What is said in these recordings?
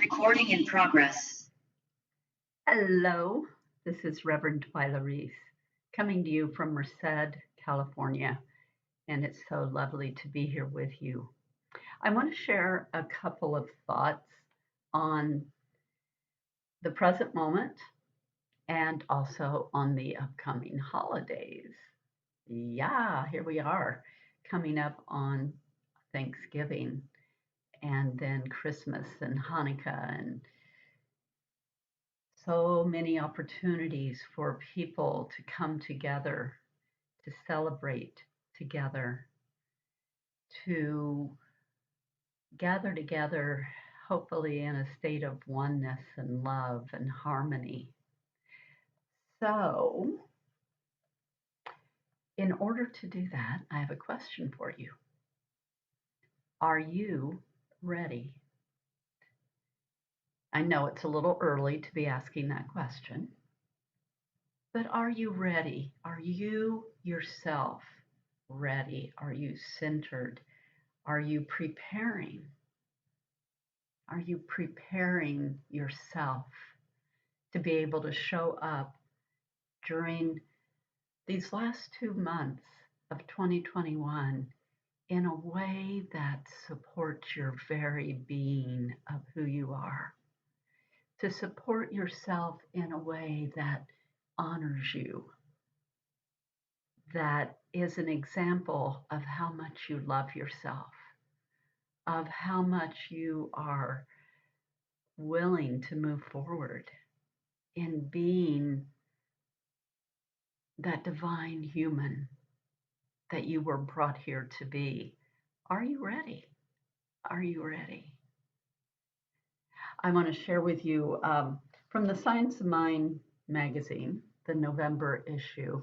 Recording in progress. Hello, this is Reverend Twyla Reece coming to you from Merced, California, and it's so lovely to be here with you. I want to share a couple of thoughts on the present moment and also on the upcoming holidays. Yeah, here we are coming up on Thanksgiving and then Christmas and Hanukkah and so many opportunities for people to come together, to celebrate together, to gather together, hopefully in a state of oneness and love and harmony. So, in order to do that, I have a question for you. Are you ready? I know it's a little early to be asking that question, but are you ready? Are you yourself ready? Are you centered? Are you preparing? Are you preparing yourself to be able to show up during these last 2 months of 2021 in a way that supports your very being of who you are? To support yourself in a way that honors you, that is an example of how much you love yourself, of how much you are willing to move forward in being that divine human that you were brought here to be. Are you ready? Are you ready? I want to share with you from the Science of Mind magazine, the November issue,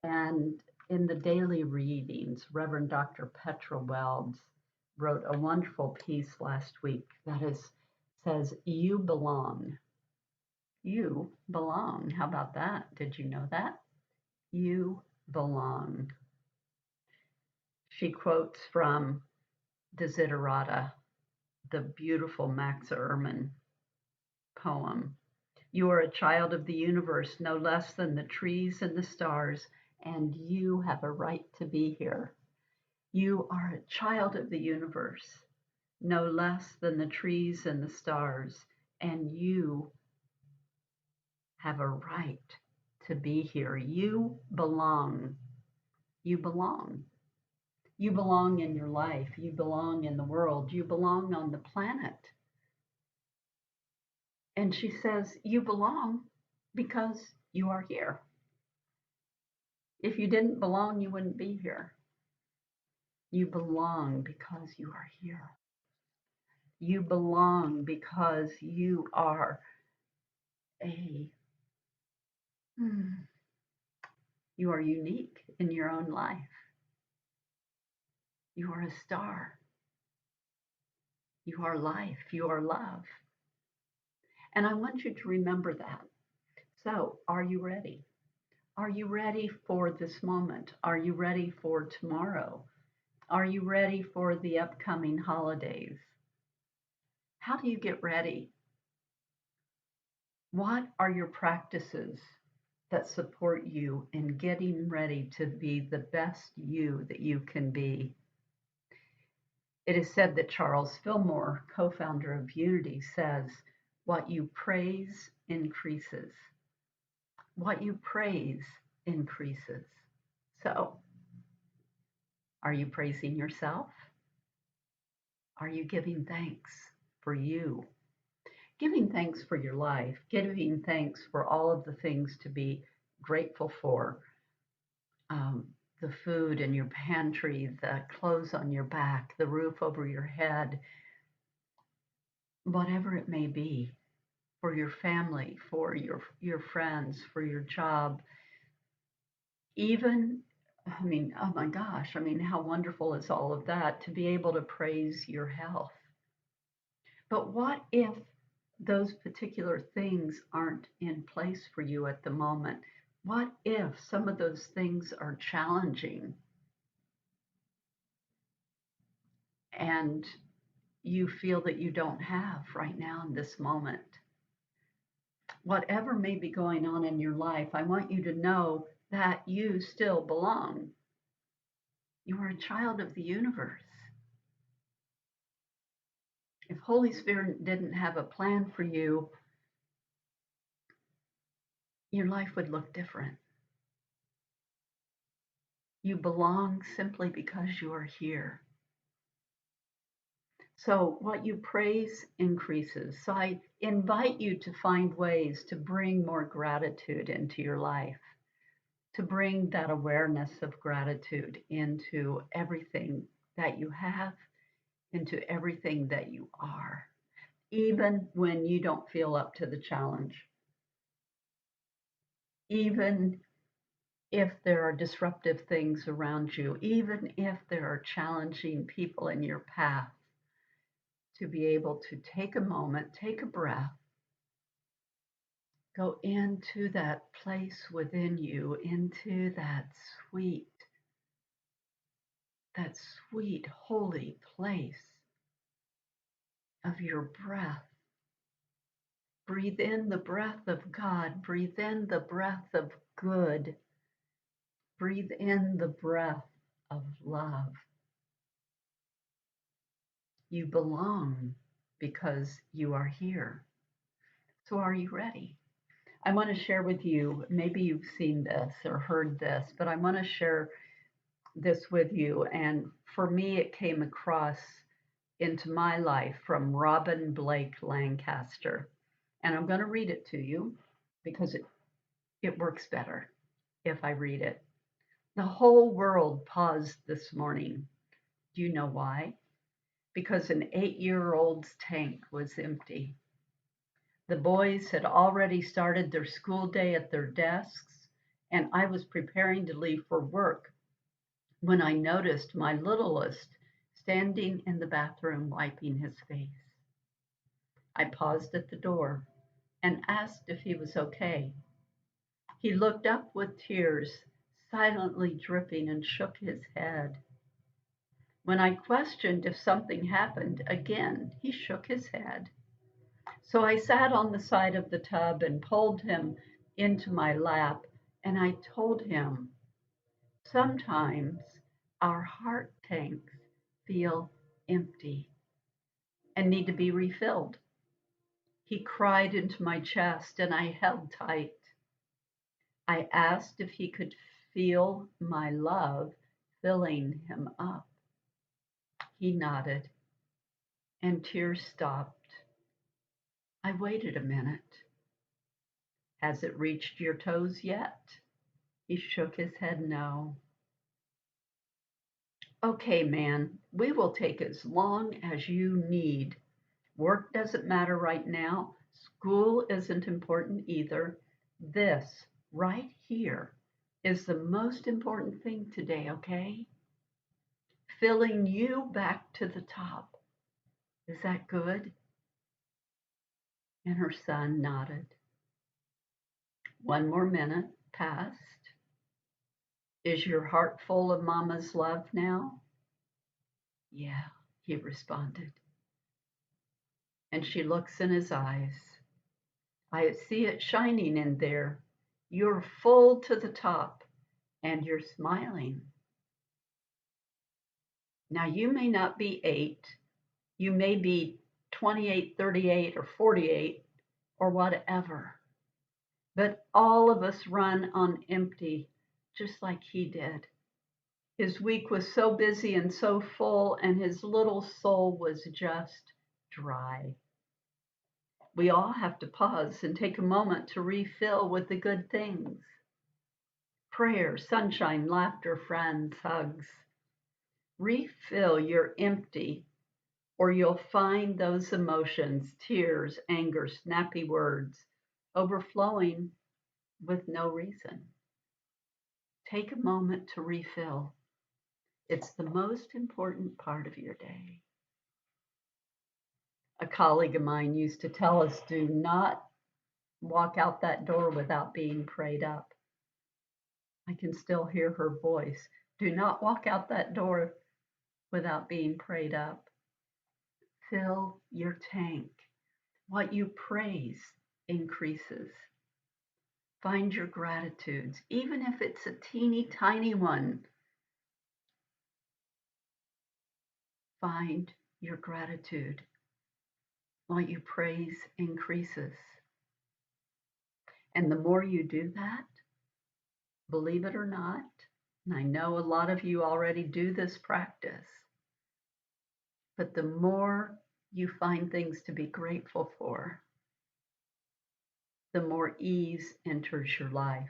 and in the daily readings, Reverend Dr. Petra Welds wrote a wonderful piece last week says, "You belong." You belong. How about that? Did you know that? You belong. She quotes from Desiderata, the beautiful Max Ehrmann poem. You are a child of the universe, no less than the trees and the stars, and you have a right to be here. You are a child of the universe, no less than the trees and the stars, and you have a right to be here. You belong. You belong. You belong in your life. You belong in the world. You belong on the planet. And she says, you belong because you are here. If you didn't belong, you wouldn't be here. You belong because you are here. You belong because you are a, you are unique in your own life. You are a star. You are life. You are love. And I want you to remember that. So, are you ready? Are you ready for this moment? Are you ready for tomorrow? Are you ready for the upcoming holidays? How do you get ready? What are your practices that support you in getting ready to be the best you that you can be? It is said that Charles Fillmore, co-founder of Unity, says, what you praise increases. What you praise increases. So, are you praising yourself? Are you giving thanks for you? Giving thanks for your life, giving thanks for all of the things to be grateful for. The food in your pantry, the clothes on your back, the roof over your head, whatever it may be, for your family, for your friends, for your job. Even, oh my gosh, how wonderful is all of that to be able to praise your health. But what if those particular things aren't in place for you at the moment? What if some of those things are challenging and you feel that you don't have right now in this moment. Whatever may be going on in your life, I want you to know that you still belong. You are a child of the universe. If Holy Spirit didn't have a plan for you, your life would look different. You belong simply because you are here. So what you praise increases. So I invite you to find ways to bring more gratitude into your life, to bring that awareness of gratitude into everything that you have, into everything that you are, even when you don't feel up to the challenge, even if there are disruptive things around you, even if there are challenging people in your path, to be able to take a moment, take a breath, go into that place within you, into sweet, that sweet, holy place of your breath. Breathe in the breath of God. Breathe in the breath of good. Breathe in the breath of love. You belong because you are here. So are you ready? I want to share with you, maybe you've seen this or heard this, but I want to share this with you. And for me, it came across into my life from Robin Blake Lancaster. And I'm going to read it to you because it works better if I read it. The whole world paused this morning. Do you know why? Because an 8-year-old's tank was empty. The boys had already started their school day at their desks, and I was preparing to leave for work when I noticed my littlest standing in the bathroom wiping his face. I paused at the door and asked if he was okay. He looked up with tears silently dripping and shook his head. When I questioned if something happened, again he shook his head. So I sat on the side of the tub and pulled him into my lap, and I told him, sometimes our heart tanks feel empty and need to be refilled. He cried into my chest, and I held tight. I asked if he could feel my love filling him up. He nodded, and tears stopped. I waited a minute. Has it reached your toes yet? He shook his head no. Okay, man, we will take as long as you need. Work doesn't matter right now. School isn't important either. This, right here, is the most important thing today, okay? Filling you back to the top. Is that good? And her son nodded. One more minute passed. Is your heart full of Mama's love now? Yeah, he responded. And she looks in his eyes. I see it shining in there. You're full to the top and you're smiling. Now, you may not be 8, you may be 28, 38, or 48, or whatever, but all of us run on empty, just like he did. His week was so busy and so full, and his little soul was just dry. We all have to pause and take a moment to refill with the good things. Prayer, sunshine, laughter, friends, hugs. Refill your empty, or you'll find those emotions, tears, anger, snappy words, overflowing with no reason. Take a moment to refill. It's the most important part of your day. A colleague of mine used to tell us, do not walk out that door without being prayed up. I can still hear her voice. Do not walk out that door without being prayed up. Fill your tank. What you praise increases. Find your gratitudes, even if it's a teeny tiny one. Find your gratitude. What you praise increases. And the more you do that, believe it or not, and I know a lot of you already do this practice, but the more you find things to be grateful for, the more ease enters your life.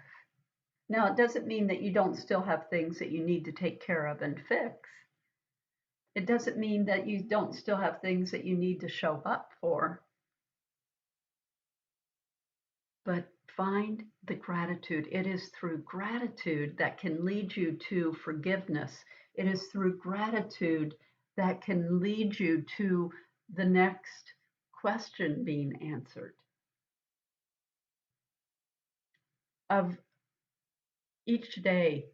Now, it doesn't mean that you don't still have things that you need to take care of and fix. It doesn't mean that you don't still have things that you need to show up for. But find the gratitude. It is through gratitude that can lead you to forgiveness. It is through gratitude that can lead you to the next question being answered. Of each day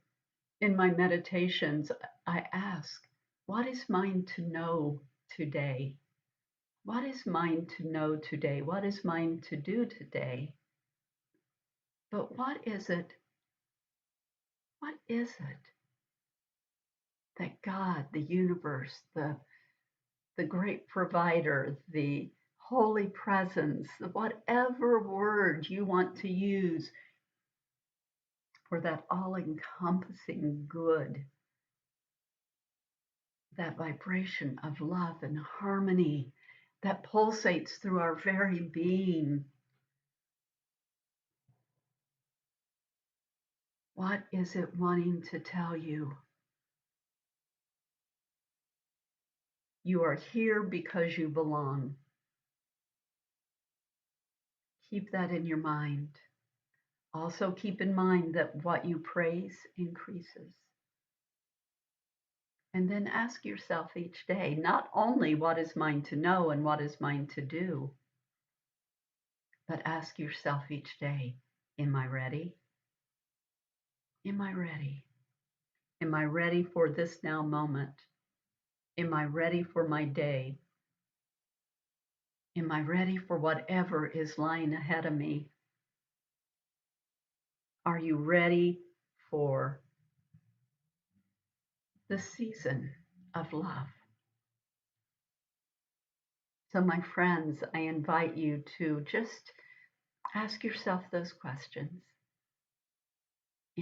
in my meditations, I ask, what is mine to know today? What is mine to know today? What is mine to do today? But what is it? What is it that God, the universe, the great provider, the holy presence, whatever word you want to use for that all encompassing good, that vibration of love and harmony that pulsates through our very being. What is it wanting to tell you? You are here because you belong. Keep that in your mind. Also, keep in mind that what you praise increases. And then ask yourself each day, not only what is mine to know and what is mine to do, but ask yourself each day, am I ready? Am I ready? Am I ready for this now moment? Am I ready for my day? Am I ready for whatever is lying ahead of me? Are you ready for the season of love? So, my friends, I invite you to just ask yourself those questions.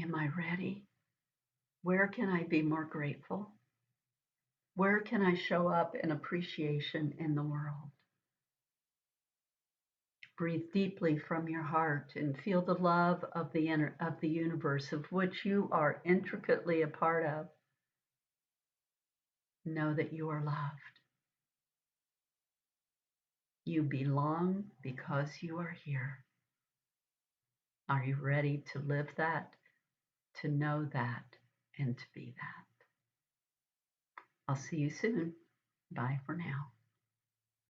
Am I ready? Where can I be more grateful? Where can I show up in appreciation in the world? Breathe deeply from your heart and feel the love of the universe of which you are intricately a part of. Know that you are loved. You belong because you are here. Are you ready to live that, to know that, and to be that? I'll see you soon. Bye for now.